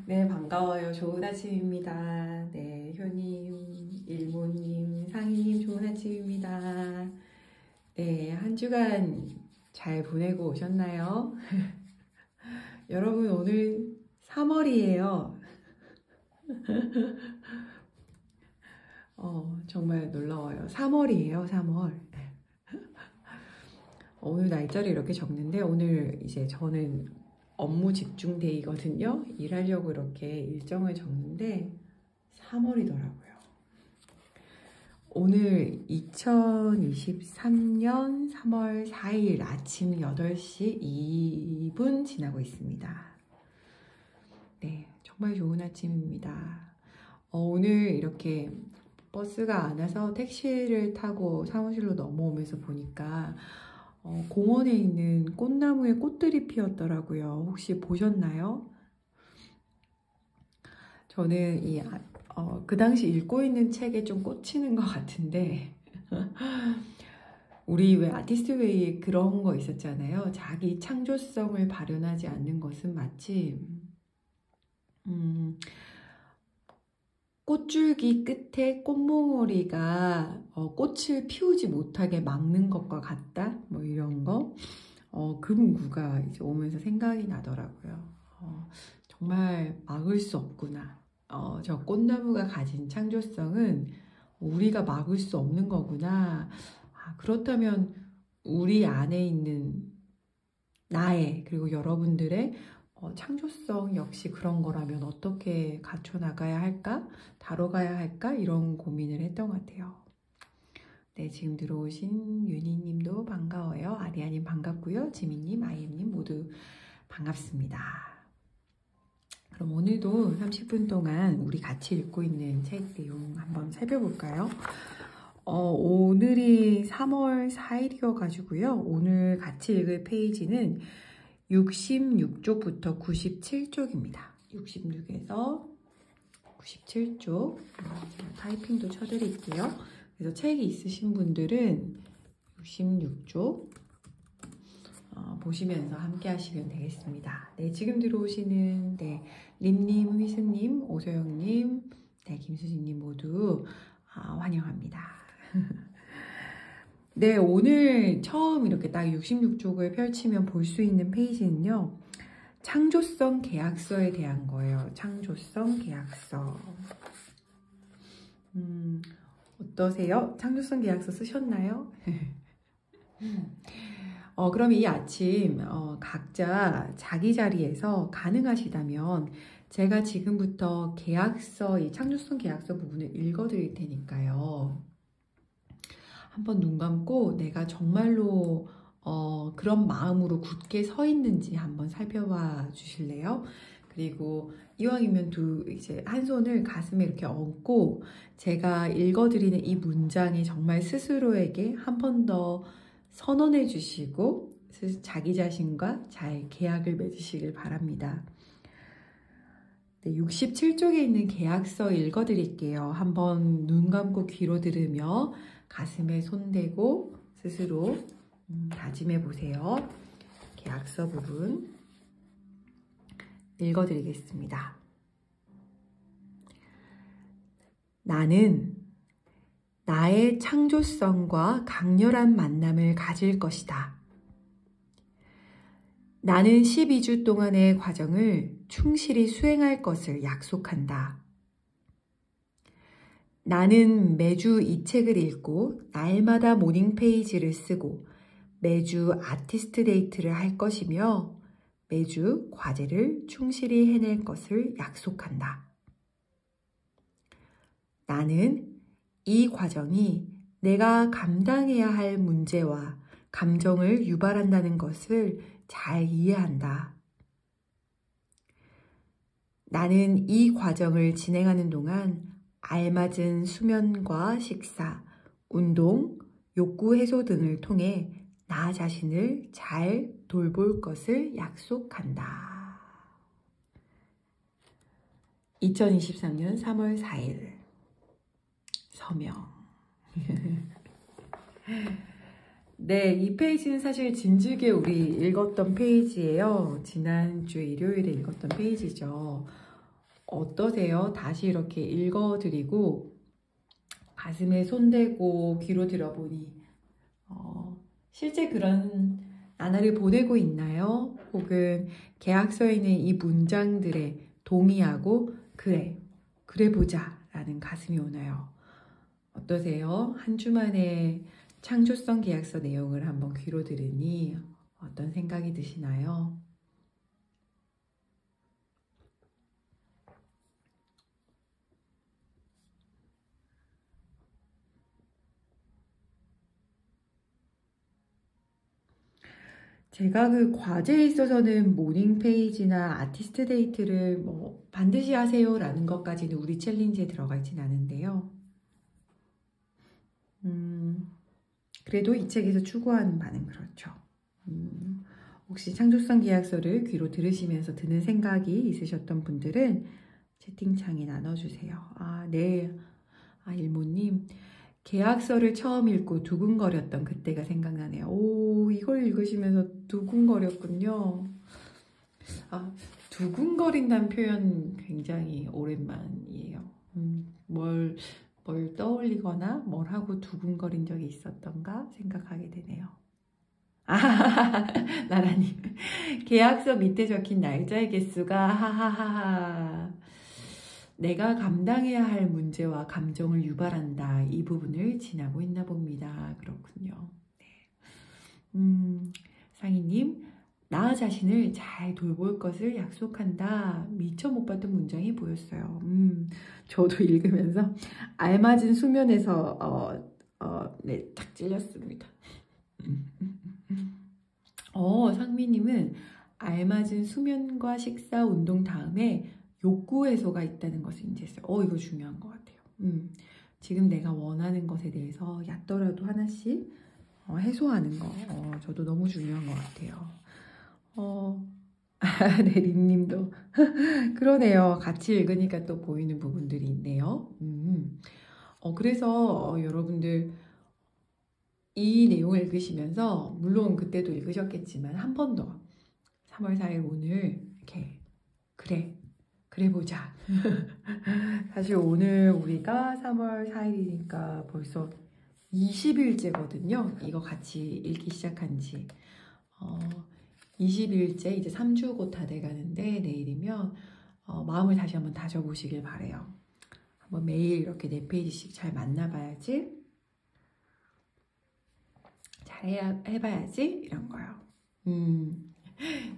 네, 반가워요. 좋은 아침입니다. 네, 효님, 일모님, 상희님, 좋은 아침입니다. 네, 한 주간 잘 보내고 오셨나요? 여러분, 오늘 3월이에요. 정말 놀라워요. 3월이에요, 3월. 오늘 날짜를 이렇게 적는데, 오늘 이제 저는 업무 집중 데이거든요. 일하려고 이렇게 일정을 적는데 3월이더라고요. 오늘 2023년 3월 4일 아침 8시 2분 지나고 있습니다. 네, 정말 좋은 아침입니다. 오늘 이렇게 버스가 안 와서 택시를 타고 사무실로 넘어오면서 보니까 공원에 있는 꽃나무에 꽃들이 피었더라고요. 혹시 보셨나요? 저는 그 당시 읽고 있는 책에 좀 꽂히는 것 같은데 우리 왜 아티스트 웨이에 그런 거 있었잖아요. 자기 창조성을 발현하지 않는 것은 마치 꽃줄기 끝에 꽃몽오리가 꽃을 피우지 못하게 막는 것과 같다? 뭐 이런 거. 그 문구가 이제 오면서 생각이 나더라고요. 정말 막을 수 없구나. 저 꽃나무가 가진 창조성은 우리가 막을 수 없는 거구나. 그렇다면 우리 안에 있는 나의 그리고 여러분들의 창조성 역시 그런 거라면 어떻게 갖춰나가야 할까? 다뤄가야 할까? 이런 고민을 했던 것 같아요. 네, 지금 들어오신 윤희님도 반가워요. 아리아님 반갑고요. 지민님, 아이엠님 모두 반갑습니다. 그럼 오늘도 30분 동안 우리 같이 읽고 있는 책 내용 한번 살펴볼까요? 오늘이 3월 4일이어가지고요. 오늘 같이 읽을 페이지는 66쪽부터 97쪽입니다. 66에서 97쪽. 타이핑도 쳐드릴게요. 그래서 책이 있으신 분들은 66쪽 보시면서 함께 하시면 되겠습니다. 네, 지금 들어오시는 림님, 휘스님, 오소영님, 김수진님 모두 환영합니다. 네, 오늘 처음 이렇게 딱 66쪽을 펼치면 볼 수 있는 페이지는요. 창조성 계약서에 대한 거예요. 창조성 계약서. 어떠세요? 창조성 계약서 쓰셨나요? 그럼 이 아침 각자 자기 자리에서 가능하시다면 제가 지금부터 계약서, 이 창조성 계약서 부분을 읽어드릴 테니까요. 한번 눈 감고 내가 정말로 그런 마음으로 굳게 서 있는지 한번 살펴봐 주실래요? 그리고 이왕이면 이제 한 손을 가슴에 이렇게 얹고 제가 읽어드리는 이 문장에 정말 스스로에게 한 번 더 선언해 주시고 자기 자신과 잘 계약을 맺으시길 바랍니다. 네, 67쪽에 있는 계약서 읽어드릴게요. 한번 눈 감고 귀로 들으며 가슴에 손대고 스스로 다짐해 보세요. 계약서 부분 읽어드리겠습니다. 나는 나의 창조성과 강렬한 만남을 가질 것이다. 나는 12주 동안의 과정을 충실히 수행할 것을 약속한다. 나는 매주 이 책을 읽고 날마다 모닝 페이지를 쓰고 매주 아티스트 데이트를 할 것이며 매주 과제를 충실히 해낼 것을 약속한다. 나는 이 과정이 내가 감당해야 할 문제와 감정을 유발한다는 것을 잘 이해한다. 나는 이 과정을 진행하는 동안 알맞은 수면과 식사, 운동, 욕구 해소 등을 통해 나 자신을 잘 돌볼 것을 약속한다. 2023년 3월 4일 서명. 네, 이 페이지는 사실 진즉에 우리 읽었던 페이지예요. 지난주 일요일에 읽었던 페이지죠. 어떠세요? 다시 이렇게 읽어드리고 가슴에 손대고 귀로 들어보니 실제 그런 나날을 보내고 있나요? 혹은 계약서에 있는 이 문장들에 동의하고 그래 보자 라는 가슴이 오나요? 어떠세요? 한 주 만에 창조성 계약서 내용을 한번 귀로 들으니 어떤 생각이 드시나요? 제가 그 과제에 있어서는 모닝 페이지나 아티스트 데이트를 뭐 반드시 하세요 라는 것까지는 우리 챌린지에 들어가 있진 않은데요. 그래도 이 책에서 추구하는 바는 그렇죠. 혹시 창조성 계약서를 귀로 들으시면서 드는 생각이 있으셨던 분들은 채팅창에 나눠주세요. 네. 일모님. 계약서를 처음 읽고 두근거렸던 그때가 생각나네요. 오, 이걸 읽으시면서 두근거렸군요. 두근거린다는 표현 굉장히 오랜만이에요. 뭘 떠올리거나 뭘 하고 두근거린 적이 있었던가 생각하게 되네요. 나라님. 계약서 밑에 적힌 날짜의 개수가 하하하하. 내가 감당해야 할 문제와 감정을 유발한다. 이 부분을 지나고 있나 봅니다. 그렇군요. 네. 상희님, 나 자신을 잘 돌볼 것을 약속한다. 미처 못 봤던 문장이 보였어요. 저도 읽으면서 알맞은 수면에서 네, 딱 찔렸습니다. 상미님은 알맞은 수면과 식사, 운동 다음에 욕구 해소가 있다는 것을 인지했어요. 이거 중요한 것 같아요. 지금 내가 원하는 것에 대해서 얕더라도 하나씩 해소하는 거 저도 너무 중요한 것 같아요. 네, 린님도 그러네요. 같이 읽으니까 또 보이는 부분들이 있네요. 그래서 여러분들 이 내용을 읽으시면서 물론 그때도 읽으셨겠지만 한 번 더 3월 4일 오늘 이렇게 그래 보자. 사실 오늘 우리가 3월 4일이니까 벌써 20일째거든요. 이거 같이 읽기 시작한 지 20일째, 이제 3주 곧 다 돼가는데 내일이면 마음을 다시 한번 다져보시길 바래요. 한번 매일 이렇게 4페이지씩 잘 만나봐야지, 잘 해봐야지 이런 거요.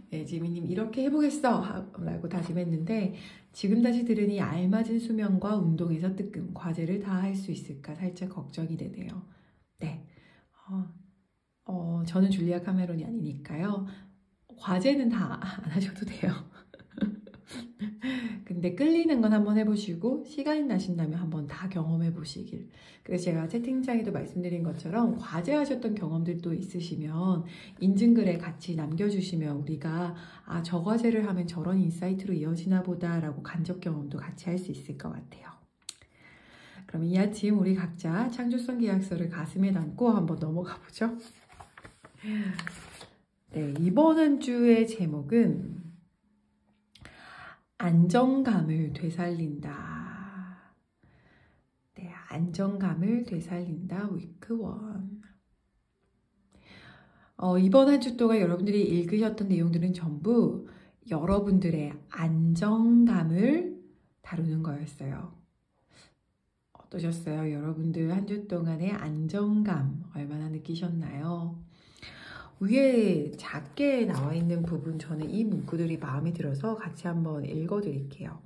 네, 지민님 이렇게 해보겠어 라고 다짐했는데 지금 다시 들으니 알맞은 수면과 운동에서 뜨끔 과제를 다 할 수 있을까 살짝 걱정이 되네요. 네, 저는 줄리아 카메론이 아니니까요. 과제는 다 안 하셔도 돼요. 근데 끌리는 건 한번 해보시고 시간이 나신다면 한번 다 경험해 보시길. 그래서 제가 채팅창에도 말씀드린 것처럼 과제하셨던 경험들도 있으시면 인증글에 같이 남겨주시면 우리가 저 과제를 하면 저런 인사이트로 이어지나 보다 라고 간접 경험도 같이 할 수 있을 것 같아요. 그럼 이 아침 우리 각자 창조성 계약서를 가슴에 담고 한번 넘어가 보죠. 네, 이번 한 주의 제목은 안정감을 되살린다. 네, 안정감을 되살린다. 위크 1. 이번 한 주 동안 여러분들이 읽으셨던 내용들은 전부 여러분들의 안정감을 다루는 거였어요. 어떠셨어요? 여러분들 한 주 동안의 안정감 얼마나 느끼셨나요? 위에 작게 나와 있는 부분, 저는 이 문구들이 마음에 들어서 같이 한번 읽어드릴게요.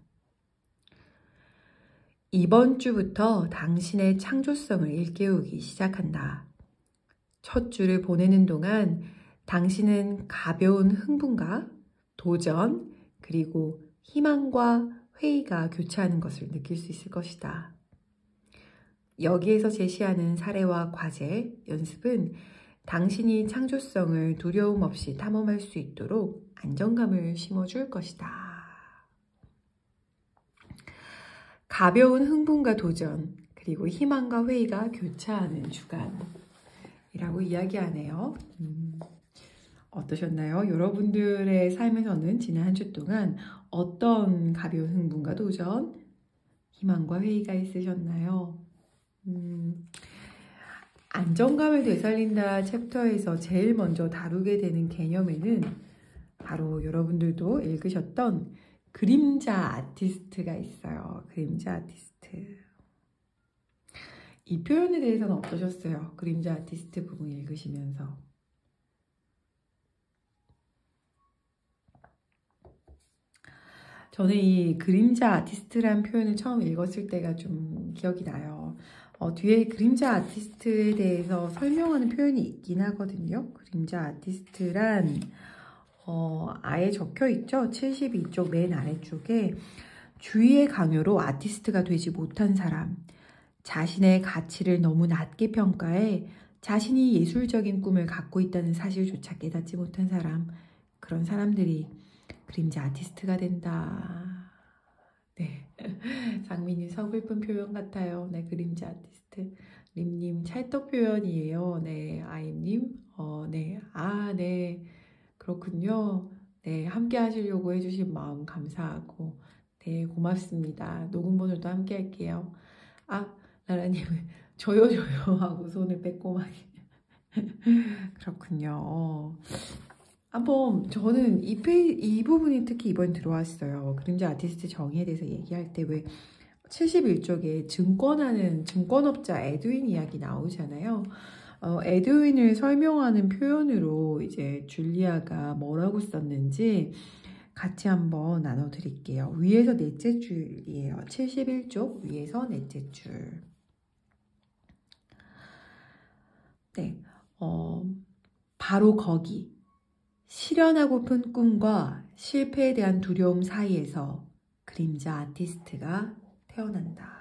이번 주부터 당신의 창조성을 일깨우기 시작한다. 첫 주를 보내는 동안 당신은 가벼운 흥분과 도전, 그리고 희망과 회의가 교차하는 것을 느낄 수 있을 것이다. 여기에서 제시하는 사례와 과제, 연습은 당신이 창조성을 두려움 없이 탐험할 수 있도록 안정감을 심어줄 것이다. 가벼운 흥분과 도전, 그리고 희망과 회의가 교차하는 주간. 이라고 이야기하네요. 어떠셨나요? 여러분들의 삶에서는 지난 한 주 동안 어떤 가벼운 흥분과 도전, 희망과 회의가 있으셨나요? 안정감을 되살린다 챕터에서 제일 먼저 다루게 되는 개념에는 바로 여러분들도 읽으셨던 그림자 아티스트가 있어요. 그림자 아티스트. 이 표현에 대해서는 어떠셨어요? 그림자 아티스트 부분 읽으시면서. 저는 이 그림자 아티스트란 표현을 처음 읽었을 때가 좀 기억이 나요. 뒤에 그림자 아티스트에 대해서 설명하는 표현이 있긴 하거든요. 그림자 아티스트란 아예 적혀 있죠. 72쪽 맨 아래쪽에 주위의 강요로 아티스트가 되지 못한 사람, 자신의 가치를 너무 낮게 평가해 자신이 예술적인 꿈을 갖고 있다는 사실조차 깨닫지 못한 사람, 그런 사람들이 그림자 아티스트가 된다. 네, 장미님 서글픈 표현 같아요. 네, 그림자 아티스트. 림님 찰떡 표현이에요. 네, 아임님, 네, 네, 그렇군요. 네, 함께 하시려고 해주신 마음 감사하고, 네, 고맙습니다. 녹음 번호도 함께 할게요. 나라님은 저요 하고 손을 빼꼼하게. 그렇군요. 한번 저는 이 부분이 특히 이번에 들어왔어요. 그림자 아티스트 정의에 대해서 얘기할 때 왜 71쪽에 증권업자 에드윈 이야기 나오잖아요. 에드윈을 설명하는 표현으로 이제 줄리아가 뭐라고 썼는지 같이 한번 나눠드릴게요. 위에서 넷째 줄이에요. 71쪽 위에서 넷째 줄. 네, 바로 거기 실현하고픈 꿈과 실패에 대한 두려움 사이에서 그림자 아티스트가 태어난다.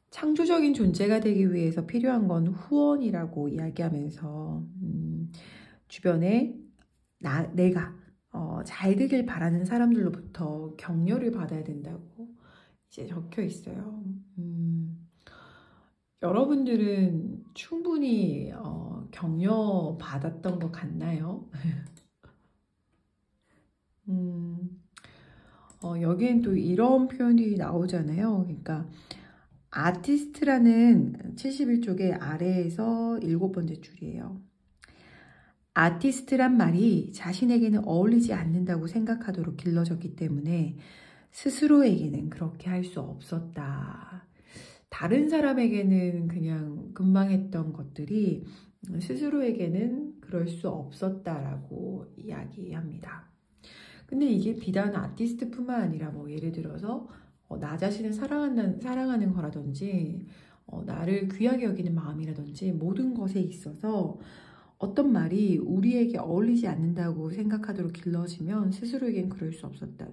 창조적인 존재가 되기 위해서 필요한 건 후원이라고 이야기하면서 주변에 내가 잘 되길 바라는 사람들로부터 격려를 받아야 된다고 이제 적혀 있어요. 여러분들은 충분히 격려 받았던 것 같나요? 여기엔 또 이런 표현이 나오잖아요. 그러니까 아티스트라는 71쪽의 아래에서 7번째 줄이에요. 아티스트란 말이 자신에게는 어울리지 않는다고 생각하도록 길러졌기 때문에 스스로에게는 그렇게 할 수 없었다. 다른 사람에게는 그냥 금방 했던 것들이 스스로에게는 그럴 수 없었다라고 이야기합니다. 근데 이게 비단 아티스트뿐만 아니라 뭐 예를 들어서 나 자신을 사랑하는 거라든지 나를 귀하게 여기는 마음이라든지 모든 것에 있어서 어떤 말이 우리에게 어울리지 않는다고 생각하도록 길러지면 스스로에겐 그럴 수 없었다.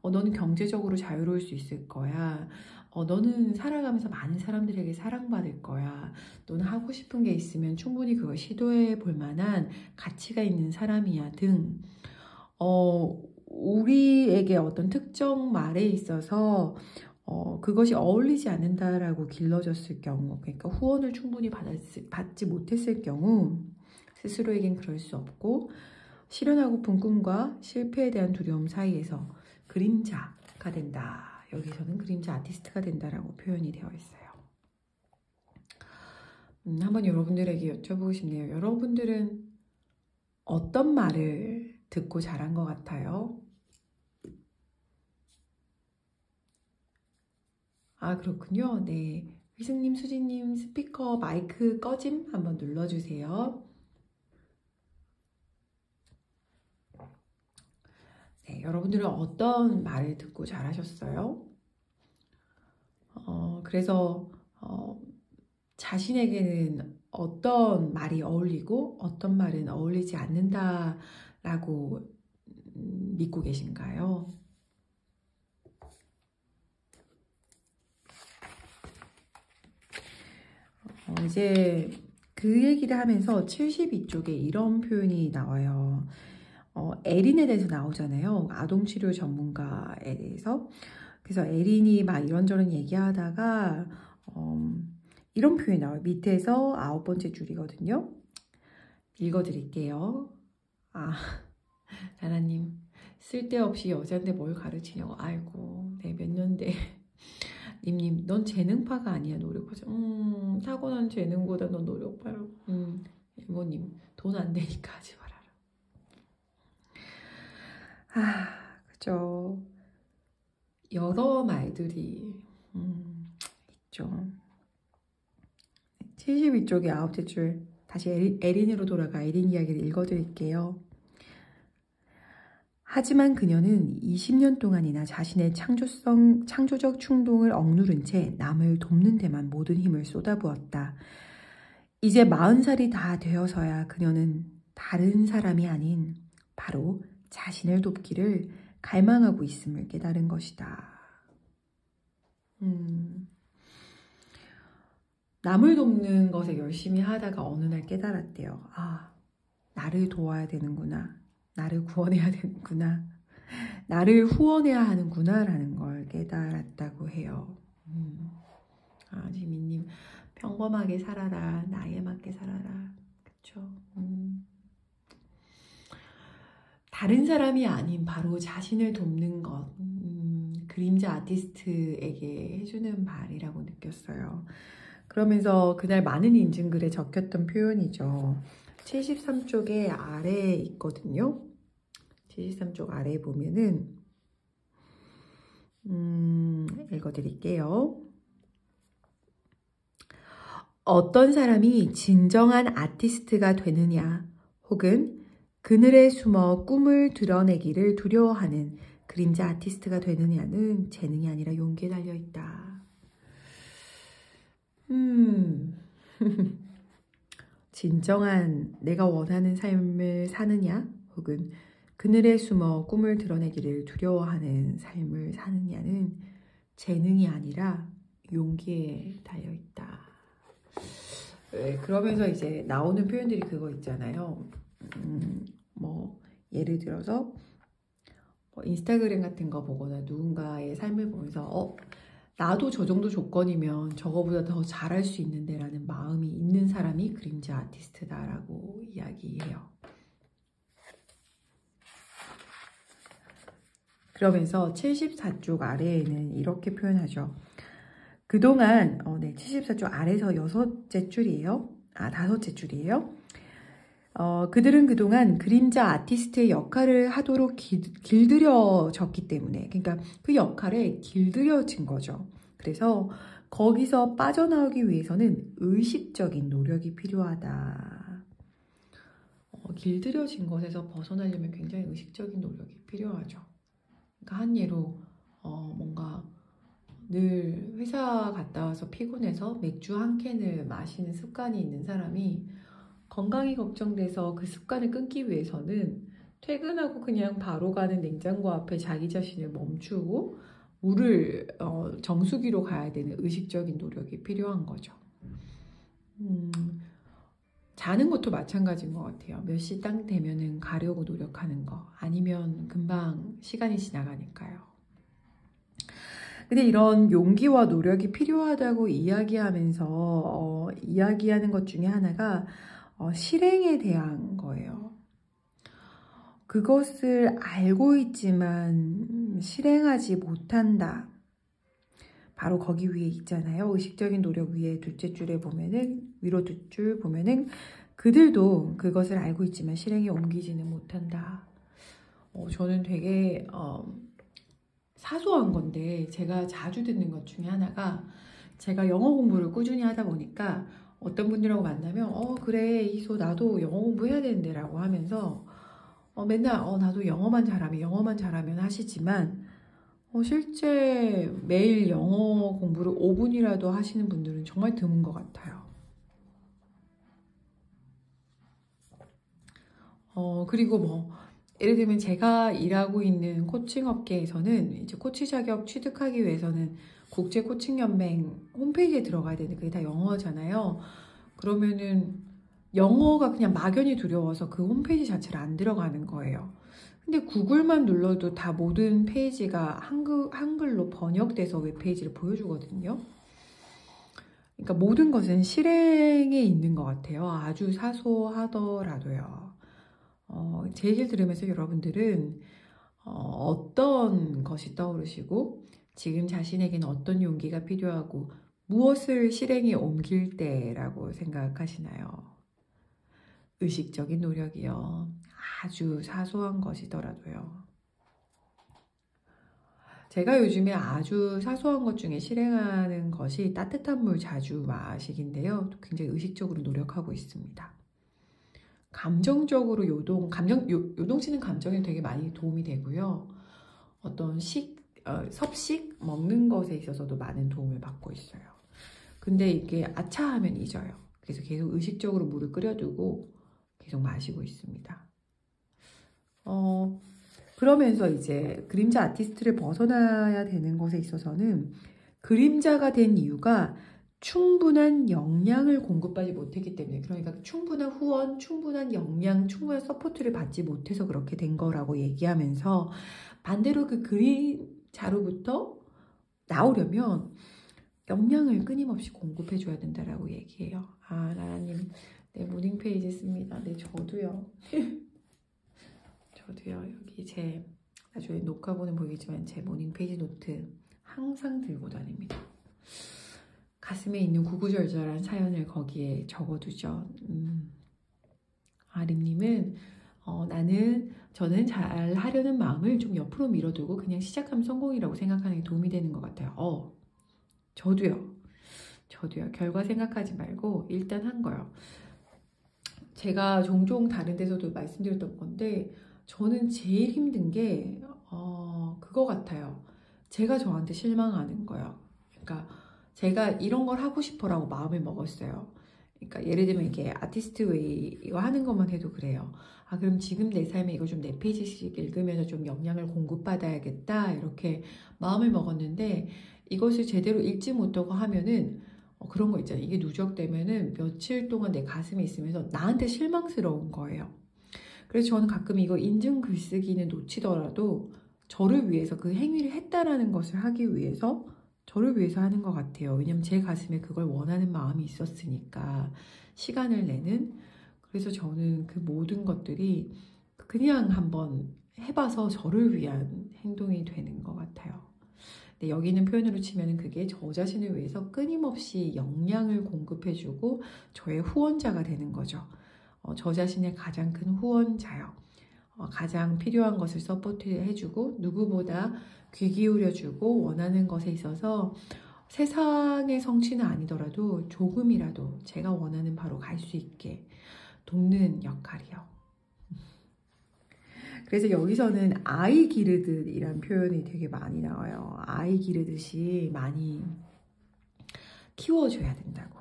너는 경제적으로 자유로울 수 있을 거야. 너는 살아가면서 많은 사람들에게 사랑받을 거야. 너는 하고 싶은 게 있으면 충분히 그걸 시도해 볼 만한 가치가 있는 사람이야 등 우리에게 어떤 특정 말에 있어서 그것이 어울리지 않는다라고 길러졌을 경우, 그러니까 후원을 충분히 받지 못했을 경우 스스로에겐 그럴 수 없고 실현하고픈 꿈과 실패에 대한 두려움 사이에서 그림자가 된다. 여기서는 그림자 아티스트가 된다라고 표현이 되어 있어요. 한번 여러분들에게 여쭤보고 싶네요. 여러분들은 어떤 말을 듣고 자란 것 같아요? 그렇군요. 네. 휘승님, 수진님 스피커 마이크 꺼짐 한번 눌러주세요. 네, 여러분들은 어떤 말을 듣고 자라셨어요? 그래서 자신에게는 어떤 말이 어울리고 어떤 말은 어울리지 않는다라고 믿고 계신가요? 이제 그 얘기를 하면서 72쪽에 이런 표현이 나와요. 에린에 대해서 나오잖아요. 아동치료 전문가에 대해서. 그래서 에린이 막 이런저런 얘기하다가 이런 표현이 나와요. 밑에서 9번째 줄이거든요. 읽어드릴게요. 나나님, 쓸데없이 여자한테 뭘 가르치냐고. 아이고, 네, 몇 년대. 님님, 넌 재능파가 아니야, 노력파죠. 타고난 재능보다 넌 노력파라고. 이모님, 돈 안 되니까 하지 말아라. 그죠. 여러 말들이 있죠. 72쪽의 9째 줄, 다시 에린으로 돌아가 에린 이야기를 읽어드릴게요. 하지만 그녀는 20년 동안이나 자신의 창조적 충동을 억누른 채 남을 돕는 데만 모든 힘을 쏟아부었다. 이제 40살이 다 되어서야 그녀는 다른 사람이 아닌 바로 자신을 돕기를 갈망하고 있음을 깨달은 것이다. 남을 돕는 것에 열심히 하다가 어느 날 깨달았대요. 나를 도와야 되는구나. 나를 구원해야 되는구나. 나를 후원해야 하는구나 라는 걸 깨달았다고 해요. 지민님, 평범하게 살아라. 나에 맞게 살아라. 그쵸? 다른 사람이 아닌 바로 자신을 돕는 것. 그림자 아티스트에게 해주는 말이라고 느꼈어요. 그러면서 그날 많은 인증글에 적혔던 표현이죠. 73쪽에 아래에 있거든요. 73쪽 아래에 보면은 읽어드릴게요. 어떤 사람이 진정한 아티스트가 되느냐, 혹은 그늘에 숨어 꿈을 드러내기를 두려워하는 그림자 아티스트가 되느냐는 재능이 아니라 용기에 달려있다. 진정한 내가 원하는 삶을 사느냐, 혹은 그늘에 숨어 꿈을 드러내기를 두려워하는 삶을 사느냐는 재능이 아니라 용기에 달려있다. 그러면서 이제 나오는 표현들이 그거 있잖아요. 예를 들어서 인스타그램 같은 거 보거나 누군가의 삶을 보면서 나도 저 정도 조건이면 저거보다 더 잘할 수 있는데 라는 마음이 있는 사람이 그림자 아티스트다라고 이야기해요. 그러면서 74쪽 아래에는 이렇게 표현하죠. 그동안 74쪽 아래에서 6째 줄이에요. 5째 줄이에요. 그들은 그동안 그림자 아티스트의 역할을 하도록 길들여졌기 때문에, 그러니까 그 역할에 길들여진 거죠. 그래서 거기서 빠져나오기 위해서는 의식적인 노력이 필요하다. 길들여진 것에서 벗어나려면 굉장히 의식적인 노력이 필요하죠. 그러니까 한 예로 뭔가 늘 회사 갔다 와서 피곤해서 맥주 한 캔을 마시는 습관이 있는 사람이 건강이 걱정돼서 그 습관을 끊기 위해서는 퇴근하고 그냥 바로 가는 냉장고 앞에 자기 자신을 멈추고 물을 정수기로 가야 되는 의식적인 노력이 필요한 거죠. 자는 것도 마찬가지인 것 같아요. 몇 시 딱 되면은 가려고 노력하는 거, 아니면 금방 시간이 지나가니까요. 근데 이런 용기와 노력이 필요하다고 이야기하면서 이야기하는 것 중에 하나가 실행에 대한 거예요. 그것을 알고 있지만 실행하지 못한다. 바로 거기 위에 있잖아요. 의식적인 노력 위에 둘째 줄에 보면은, 위로 두 줄 보면은 그들도 그것을 알고 있지만 실행에 옮기지는 못한다. 저는 되게 사소한 건데 제가 자주 듣는 것 중에 하나가, 제가 영어 공부를 꾸준히 하다 보니까 어떤 분들하고 만나면 그래 이소 나도 영어 공부해야 되는데 라고 하면서 맨날 나도 영어만 잘하면 하시지만 실제 매일 영어 공부를 5분이라도 하시는 분들은 정말 드문 것 같아요. 그리고 예를 들면 제가 일하고 있는 코칭 업계에서는 이제 코치 자격 취득하기 위해서는 국제 코칭 연맹 홈페이지에 들어가야 되는데 그게 다 영어잖아요. 그러면은 영어가 그냥 막연히 두려워서 그 홈페이지 자체를 안 들어가는 거예요. 근데 구글만 눌러도 다 모든 페이지가 한글로 번역돼서 웹페이지를 보여주거든요. 그러니까 모든 것은 실행에 있는 것 같아요. 아주 사소하더라도요. 제 얘기를 들으면서 여러분들은 어떤 것이 떠오르시고 지금 자신에게는 어떤 용기가 필요하고 무엇을 실행에 옮길 때라고 생각하시나요? 의식적인 노력이요. 아주 사소한 것이더라도요. 제가 요즘에 아주 사소한 것 중에 실행하는 것이 따뜻한 물 자주 마시기인데요. 굉장히 의식적으로 노력하고 있습니다. 감정적으로 요동치는 감정에 되게 많이 도움이 되고요. 어떤 섭식 먹는 것에 있어서도 많은 도움을 받고 있어요. 근데 이게 아차하면 잊어요. 그래서 계속 의식적으로 물을 끓여두고 계속 마시고 있습니다. 그러면서 이제 그림자 아티스트를 벗어나야 되는 것에 있어서는 그림자가 된 이유가 충분한 영양을 공급하지 못했기 때문에, 그러니까 충분한 후원, 충분한 영양, 충분한 서포트를 받지 못해서 그렇게 된 거라고 얘기하면서 반대로 그 그림자로부터 나오려면 영양을 끊임없이 공급해 줘야 된다라고 얘기해요. 아, 나라님, 네, 모닝 페이지 씁니다. 네, 저도요. 저도요. 여기 제 나중에 녹화본은 보이겠지만 제 모닝 페이지 노트 항상 들고 다닙니다. 가슴에 있는 구구절절한 사연을 거기에 적어두죠. 아림님은 저는 잘 하려는 마음을 좀 옆으로 밀어두고 그냥 시작하면 성공이라고 생각하는 게 도움이 되는 것 같아요. 저도요. 결과 생각하지 말고 일단 한 거요. 제가 종종 다른 데서도 말씀드렸던 건데 저는 제일 힘든 게 그거 같아요. 제가 저한테 실망하는 거예요. 그러니까 제가 이런 걸 하고 싶어라고 마음을 먹었어요. 그러니까 예를 들면 이게 아티스트 웨이 이거 하는 것만 해도 그래요. 아, 그럼 지금 내 삶에 이거 좀 4페이지씩 읽으면서 좀 영향을 공급받아야겠다 이렇게 마음을 먹었는데 이것을 제대로 읽지 못하고 하면은 그런 거 있잖아요. 이게 누적되면은 며칠 동안 내 가슴에 있으면서 나한테 실망스러운 거예요. 그래서 저는 가끔 이거 인증 글쓰기는 놓치더라도 저를 위해서 그 행위를 했다라는 것을 하기 위해서 저를 위해서 하는 것 같아요. 왜냐면 제 가슴에 그걸 원하는 마음이 있었으니까 시간을 내는. 그래서 저는 그 모든 것들이 그냥 한번 해봐서 저를 위한 행동이 되는 것 같아요. 근데 여기 있는 표현으로 치면 그게 저 자신을 위해서 끊임없이 영양을 공급해주고 저의 후원자가 되는 거죠. 저 자신의 가장 큰 후원자요. 가장 필요한 것을 서포트해주고 누구보다 귀 기울여주고 원하는 것에 있어서 세상의 성취는 아니더라도 조금이라도 제가 원하는 바로 갈 수 있게 돕는 역할이요. 그래서 여기서는 아이 기르듯이란 표현이 되게 많이 나와요. 아이 기르듯이 많이 키워줘야 된다고.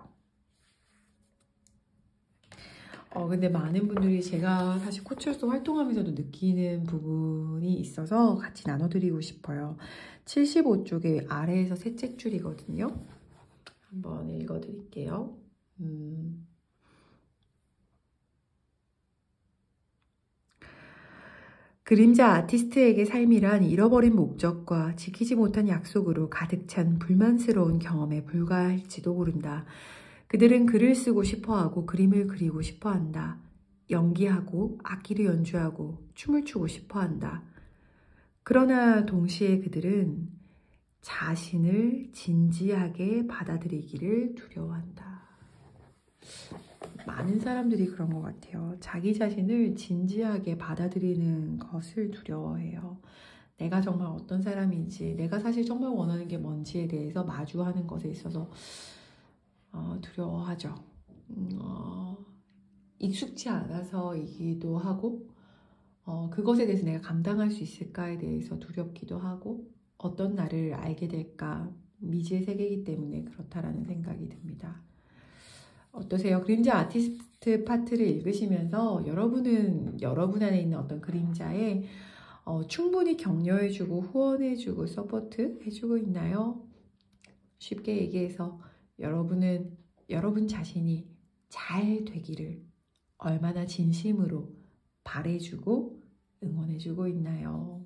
근데 많은 분들이 제가 사실 코치로서 활동하면서도 느끼는 부분이 있어서 같이 나눠드리고 싶어요. 75쪽의 아래에서 셋째 줄이거든요. 한번 읽어드릴게요. 그림자 아티스트에게 삶이란 잃어버린 목적과 지키지 못한 약속으로 가득 찬 불만스러운 경험에 불과할지도 모른다. 그들은 글을 쓰고 싶어하고 그림을 그리고 싶어한다. 연기하고 악기를 연주하고 춤을 추고 싶어한다. 그러나 동시에 그들은 자신을 진지하게 받아들이기를 두려워한다. 많은 사람들이 그런 것 같아요. 자기 자신을 진지하게 받아들이는 것을 두려워해요. 내가 정말 어떤 사람인지, 내가 사실 정말 원하는 게 뭔지에 대해서 마주하는 것에 있어서 두려워하죠. 익숙치 않아서이기도 하고 그것에 대해서 내가 감당할 수 있을까에 대해서 두렵기도 하고 어떤 나를 알게 될까 미지의 세계이기 때문에 그렇다라는 생각이 듭니다. 어떠세요? 그림자 아티스트 파트를 읽으시면서 여러분은 여러분 안에 있는 어떤 그림자에 충분히 격려해주고 후원해주고 서포트해주고 있나요? 쉽게 얘기해서 여러분은 여러분 자신이 잘 되기를 얼마나 진심으로 바래주고 응원해주고 있나요?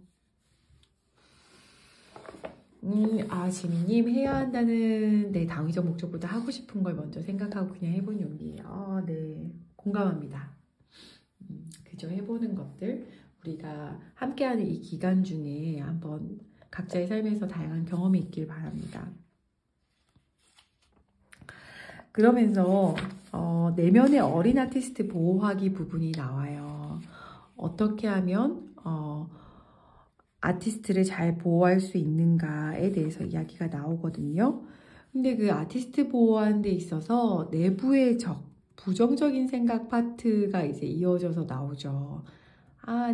지민님, 해야 한다는 내 당위적 목적보다 하고 싶은 걸 먼저 생각하고 그냥 해본 용기예요. 네, 공감합니다. 그저 해보는 것들, 우리가 함께하는 이 기간 중에 한번 각자의 삶에서 다양한 경험이 있길 바랍니다. 그러면서 내면의 어린 아티스트 보호하기 부분이 나와요. 어떻게 하면 아티스트를 잘 보호할 수 있는가에 대해서 이야기가 나오거든요. 근데 그 아티스트 보호하는 데 있어서 내부의 부정적인 생각 파트가 이제 이어져서 나오죠.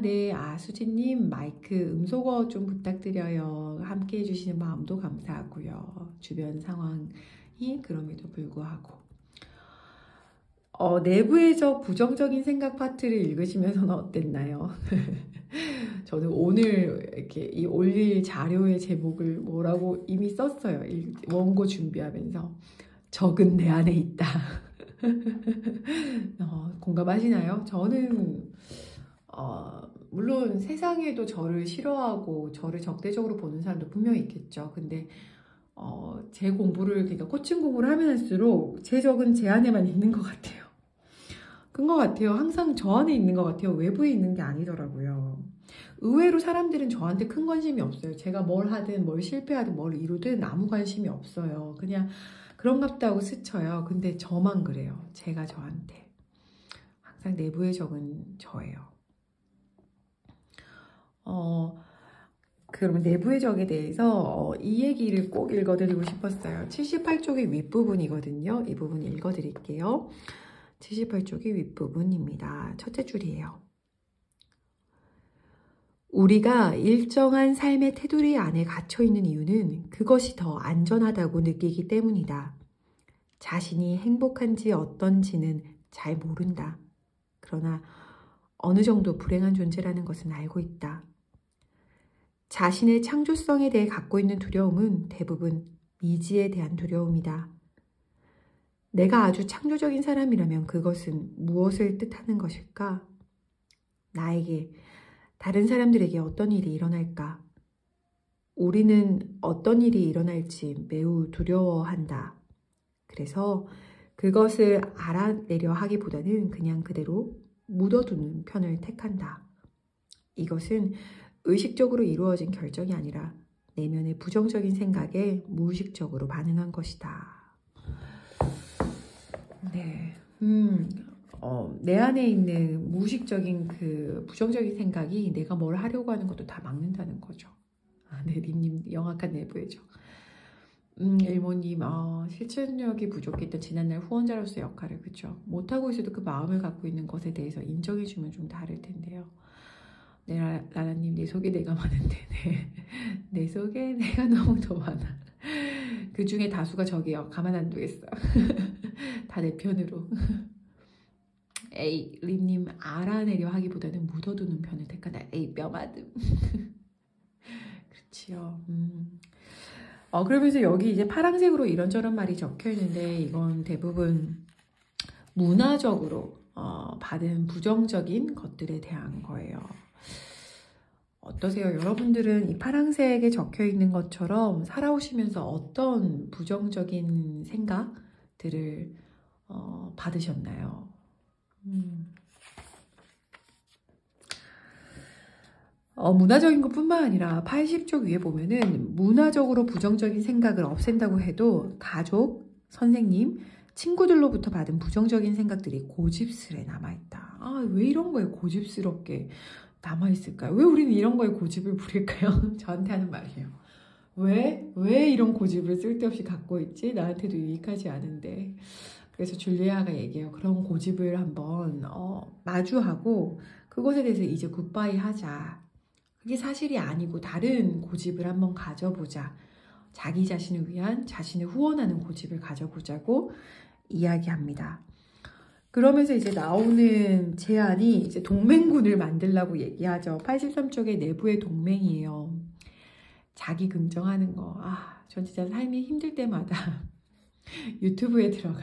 네, 수진님, 마이크 음소거 좀 부탁드려요. 함께 해주시는 마음도 감사하고요. 주변 상황이 그럼에도 불구하고. 내부의 부정적인 생각 파트를 읽으시면서는 어땠나요? 저는 오늘 이렇게 올릴 자료의 제목을 뭐라고 이미 썼어요. 원고 준비하면서. 적은 내 안에 있다. 공감하시나요? 저는 물론 세상에도 저를 싫어하고 저를 적대적으로 보는 사람도 분명히 있겠죠. 근데 제 공부를, 그러니까 코칭 공부를 하면 할수록 제 적은 제 안에만 있는 것 같아요. 그런 것 같아요. 항상 저 안에 있는 것 같아요. 외부에 있는 게 아니더라고요. 의외로 사람들은 저한테 큰 관심이 없어요. 제가 뭘 하든 뭘 실패하든 뭘 이루든 아무 관심이 없어요. 그냥 그런갑다 하고 스쳐요. 근데 저만 그래요. 제가 저한테. 항상 내부의 적은 저예요. 그러면 내부의 적에 대해서 이 얘기를 꼭 읽어드리고 싶었어요. 78쪽의 윗부분이거든요. 이 부분 읽어드릴게요. 78쪽의 윗부분입니다. 첫째 줄이에요. 우리가 일정한 삶의 테두리 안에 갇혀있는 이유는 그것이 더 안전하다고 느끼기 때문이다. 자신이 행복한지 어떤지는 잘 모른다. 그러나 어느 정도 불행한 존재라는 것은 알고 있다. 자신의 창조성에 대해 갖고 있는 두려움은 대부분 미지에 대한 두려움이다. 내가 아주 창조적인 사람이라면 그것은 무엇을 뜻하는 것일까? 나에게, 다른 사람들에게 어떤 일이 일어날까? 우리는 어떤 일이 일어날지 매우 두려워한다. 그래서 그것을 알아내려 하기보다는 그냥 그대로 묻어두는 편을 택한다. 이것은 의식적으로 이루어진 결정이 아니라 내면의 부정적인 생각에 무의식적으로 반응한 것이다. 네. 내 안에 있는 무의식적인 그 부정적인 생각이 내가 뭘 하려고 하는 것도 다 막는다는 거죠. 네, 림님 영악한 내부애죠. 일모님, 실천력이 부족했던 지난날 후원자로서의 역할을, 그쵸? 못하고 있어도 그 마음을 갖고 있는 것에 대해서 인정해주면 좀 다를 텐데요. 네, 라라님, 내 속에 내가 많은데, 네. 내 속에 내가 너무 더 많아. 그 중에 다수가 저기요. 가만 안 두겠어. 다 내 편으로. 에이, 림님, 알아내려 하기보다는 묻어두는 편을 택한다. 에이, 뼈마듬. 그렇지요. 그러면서 여기 이제 파란색으로 이런저런 말이 적혀 있는데, 이건 대부분 문화적으로 받은 부정적인 것들에 대한 거예요. 어떠세요? 여러분들은 이 파란색에 적혀 있는 것처럼 살아오시면서 어떤 부정적인 생각들을 받으셨나요? 문화적인 것뿐만 아니라 80쪽 위에 보면은 문화적으로 부정적인 생각을 없앤다고 해도 가족, 선생님, 친구들로부터 받은 부정적인 생각들이 고집스레 남아있다. 왜 이런 거에 고집스럽게 남아있을까요? 왜 우리는 이런 거에 고집을 부릴까요? 저한테 하는 말이에요. 왜 이런 고집을 쓸데없이 갖고 있지? 나한테도 유익하지 않은데. 그래서 줄리아가 얘기해요. 그런 고집을 한번 마주하고 그것에 대해서 이제 굿바이 하자. 그게 사실이 아니고 다른 고집을 한번 가져보자. 자기 자신을 위한, 자신을 후원하는 고집을 가져보자고 이야기합니다. 그러면서 이제 나오는 제안이 이제 동맹군을 만들라고 얘기하죠. 83쪽의 내부의 동맹이에요. 자기 긍정하는 거. 전 진짜 삶이 힘들 때마다 유튜브에 들어가.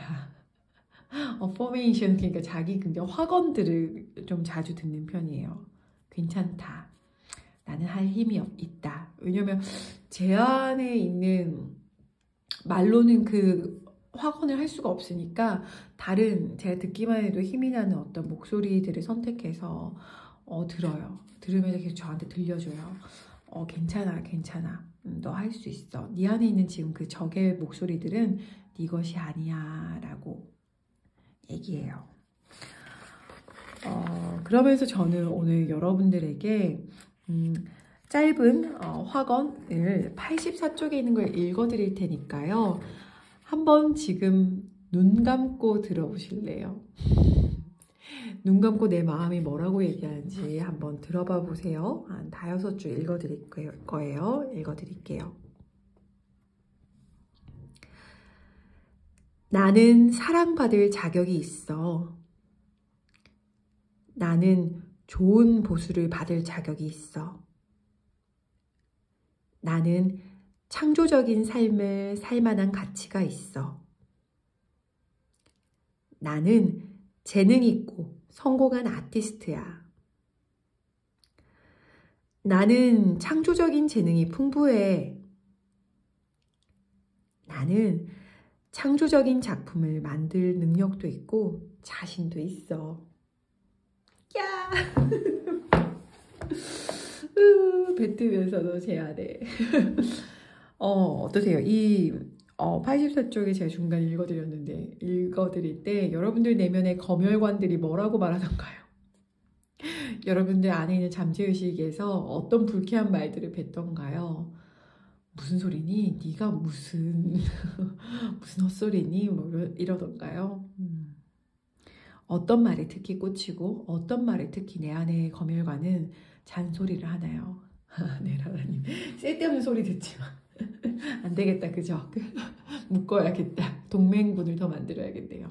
포메이션, 그러니까 자기 긍정 학원들을 좀 자주 듣는 편이에요. 괜찮다. 나는 할 힘이 있다. 왜냐면 제 안에 있는 말로는 그 확언을 할 수가 없으니까 다른 제가 듣기만 해도 힘이 나는 어떤 목소리들을 선택해서 들어요. 들으면서 계속 저한테 들려줘요. 괜찮아, 괜찮아. 너 할 수 있어. 네 안에 있는 지금 그 적의 목소리들은 네 것이 아니야 라고 얘기해요. 그러면서 저는 오늘 여러분들에게 짧은 확언을 84쪽에 있는 걸 읽어드릴 테니까요. 한번 지금 눈 감고 들어보실래요? 눈 감고 내 마음이 뭐라고 얘기하는지 한번 들어봐 보세요. 한 5줄 읽어드릴 거예요. 읽어드릴게요. 나는 사랑받을 자격이 있어. 나는 좋은 보수를 받을 자격이 있어. 나는 창조적인 삶을 살 만한 가치가 있어. 나는 재능 있고 성공한 아티스트야. 나는 창조적인 재능이 풍부해. 나는 창조적인 작품을 만들 능력도 있고 자신도 있어. 야! 뱉으면서도 제 안에 어떠세요? 이 84쪽에 제가 중간에 읽어드릴 때 여러분들 내면의 검열관들이 뭐라고 말하던가요? 여러분들 안에 있는 잠재의식에서 어떤 불쾌한 말들을 뱉던가요? 무슨 소리니? 네가 무슨 무슨 헛소리니? 뭐 이러던가요? 어떤 말에 특히 꽂히고 어떤 말에 특히 내 안의 검열관은 잔소리를 하나요? 네, 라라님. 쓸데없는 소리 듣지 마. 안 되겠다, 그죠? 묶어야겠다. 동맹분을 더 만들어야겠네요.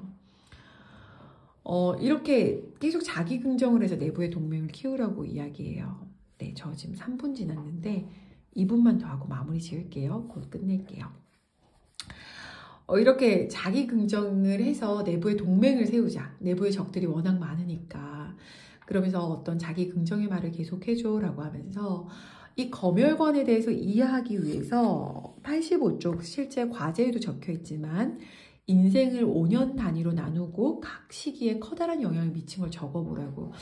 이렇게 계속 자기 긍정을 해서 내부의 동맹을 키우라고 이야기해요. 네, 저 지금 3분 지났는데 2분만 더 하고 마무리 지을게요. 곧 끝낼게요. 이렇게 자기 긍정을 해서 내부의 동맹을 세우자. 내부의 적들이 워낙 많으니까. 그러면서 어떤 자기 긍정의 말을 계속해줘 라고 하면서 이 검열관에 대해서 이해하기 위해서 85쪽 실제 과제에도 적혀 있지만 인생을 5년 단위로 나누고 각 시기에 커다란 영향을 미친 걸 적어보라고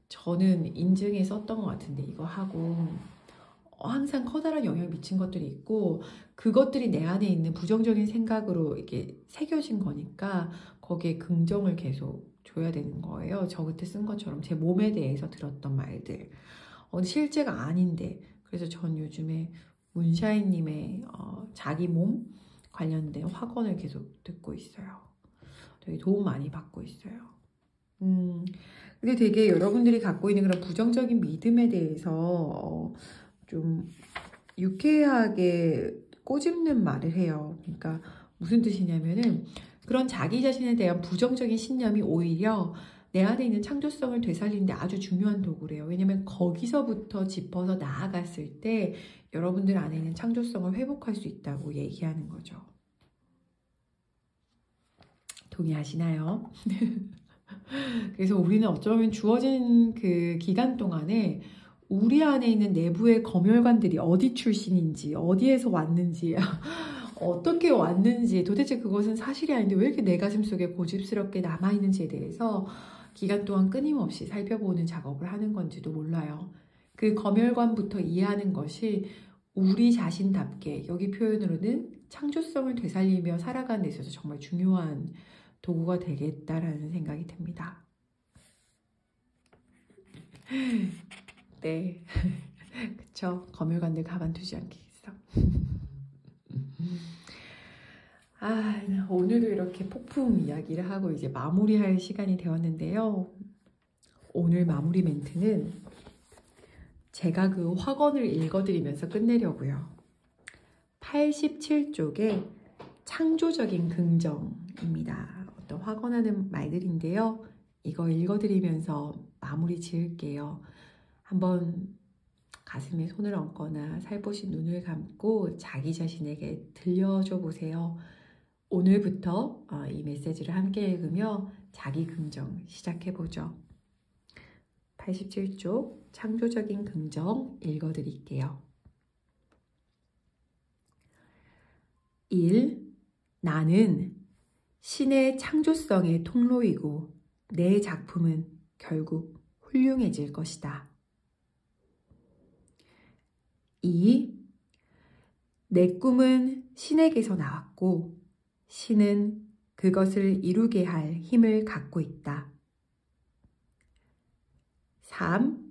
저는 인증에 썼던 것 같은데 이거 하고 항상 커다란 영향을 미친 것들이 있고 그것들이 내 안에 있는 부정적인 생각으로 이렇게 새겨진 거니까 거기에 긍정을 계속 줘야 되는 거예요. 저 그때 쓴 것처럼 제 몸에 대해서 들었던 말들 실제가 아닌데 그래서 전 요즘에 문샤인님의 자기 몸 관련된 확언을 계속 듣고 있어요. 되게 도움 많이 받고 있어요. 근데 되게 여러분들이 갖고 있는 그런 부정적인 믿음에 대해서 좀 유쾌하게 꼬집는 말을 해요. 그러니까 무슨 뜻이냐면은 그런 자기 자신에 대한 부정적인 신념이 오히려 내 안에 있는 창조성을 되살리는데 아주 중요한 도구래요. 왜냐면 거기서부터 짚어서 나아갔을 때 여러분들 안에 있는 창조성을 회복할 수 있다고 얘기하는 거죠. 동의하시나요? 그래서 우리는 어쩌면 주어진 그 기간 동안에 우리 안에 있는 내부의 검열관들이 어디 출신인지 어디에서 왔는지 어떻게 왔는지 도대체 그것은 사실이 아닌데 왜 이렇게 내 가슴 속에 고집스럽게 남아있는지에 대해서 기간 동안 끊임없이 살펴보는 작업을 하는 건지도 몰라요. 그 검열관부터 이해하는 것이 우리 자신답게 여기 표현으로는 창조성을 되살리며 살아가는 데 있어서 정말 중요한 도구가 되겠다라는 생각이 듭니다. 네, 그쵸. 검열관들 가만두지 않겠어. 오늘도 이렇게 폭풍 이야기를 하고 이제 마무리할 시간이 되었는데요. 오늘 마무리 멘트는 제가 그 확언을 읽어드리면서 끝내려고요. 87쪽에 창조적인 긍정입니다. 어떤 확언하는 말들인데요. 이거 읽어드리면서 마무리 지을게요. 한번 가슴에 손을 얹거나 살포시 눈을 감고 자기 자신에게 들려줘 보세요. 오늘부터 이 메시지를 함께 읽으며 자기 긍정 시작해보죠. 87쪽 창조적인 긍정 읽어드릴게요. 1. 나는 신의 창조성의 통로이고 내 작품은 결국 훌륭해질 것이다. 2. 내 꿈은 신에게서 나왔고 신은 그것을 이루게 할 힘을 갖고 있다. 3.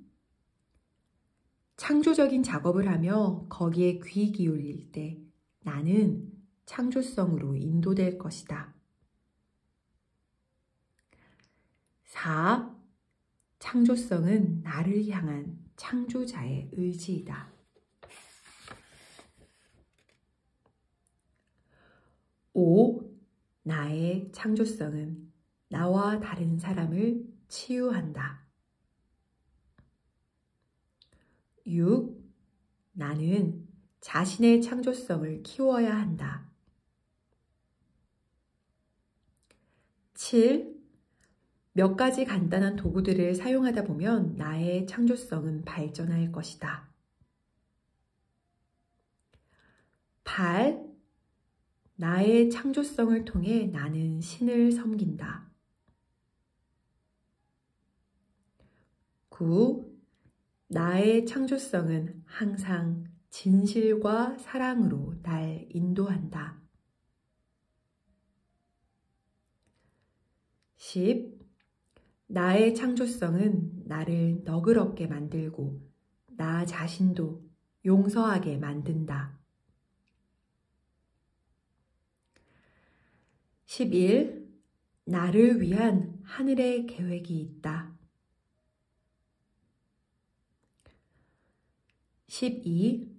창조적인 작업을 하며 거기에 귀 기울일 때 나는 창조성으로 인도될 것이다. 4. 창조성은 나를 향한 창조자의 의지이다. 5. 나의 창조성은 나와 다른 사람을 치유한다. 6. 나는 자신의 창조성을 키워야 한다. 7. 몇 가지 간단한 도구들을 사용하다 보면 나의 창조성은 발전할 것이다. 8. 나의 창조성을 통해 나는 신을 섬긴다. 9. 나의 창조성은 항상 진실과 사랑으로 날 인도한다. 10. 나의 창조성은 나를 너그럽게 만들고 나 자신도 용서하게 만든다. 11. 나를 위한 하늘의 계획이 있다. 12.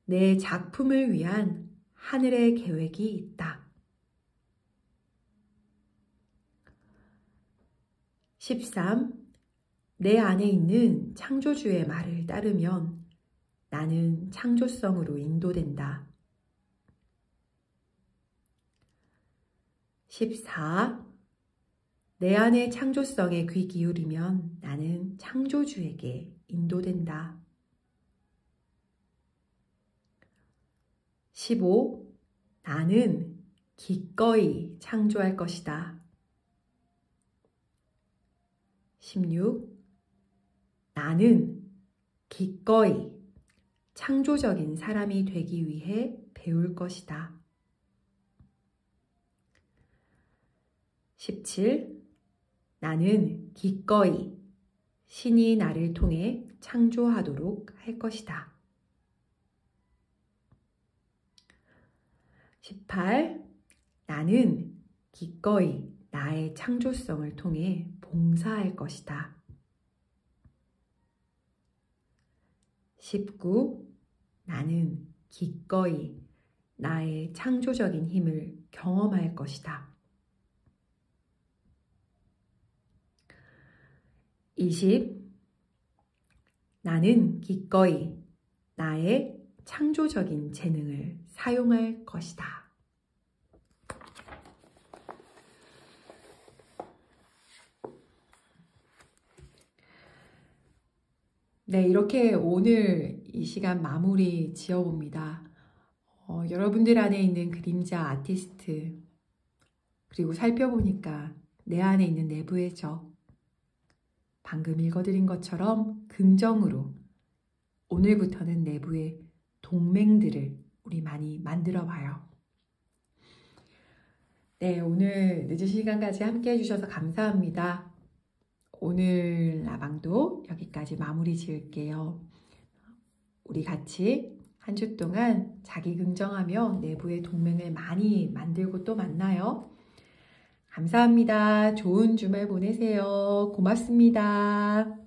내 작품을 위한 하늘의 계획이 있다. 13. 내 안에 있는 창조주의 말을 따르면 나는 창조성으로 인도된다. 14. 내 안의 창조성에 귀 기울이면 나는 창조주에게 인도된다. 15. 나는 기꺼이 창조할 것이다. 16. 나는 기꺼이 창조적인 사람이 되기 위해 배울 것이다. 17. 나는 기꺼이 신이 나를 통해 창조하도록 할 것이다. 18. 나는 기꺼이 나의 창조성을 통해 봉사할 것이다. 19. 나는 기꺼이 나의 창조적인 힘을 경험할 것이다. 20. 나는 기꺼이 나의 창조적인 재능을 사용할 것이다. 네, 이렇게 오늘 이 시간 마무리 지어봅니다. 여러분들 안에 있는 그림자 아티스트, 그리고 살펴보니까 내 안에 있는 내부의 적, 방금 읽어드린 것처럼 긍정으로 오늘부터는 내부의 동맹들을 우리 많이 만들어 봐요. 네, 오늘 늦은 시간까지 함께 해주셔서 감사합니다. 오늘 라방도 여기까지 마무리 지을게요. 우리 같이 한 주 동안 자기 긍정하며 내부의 동맹을 많이 만들고 또 만나요. 감사합니다. 좋은 주말 보내세요. 고맙습니다.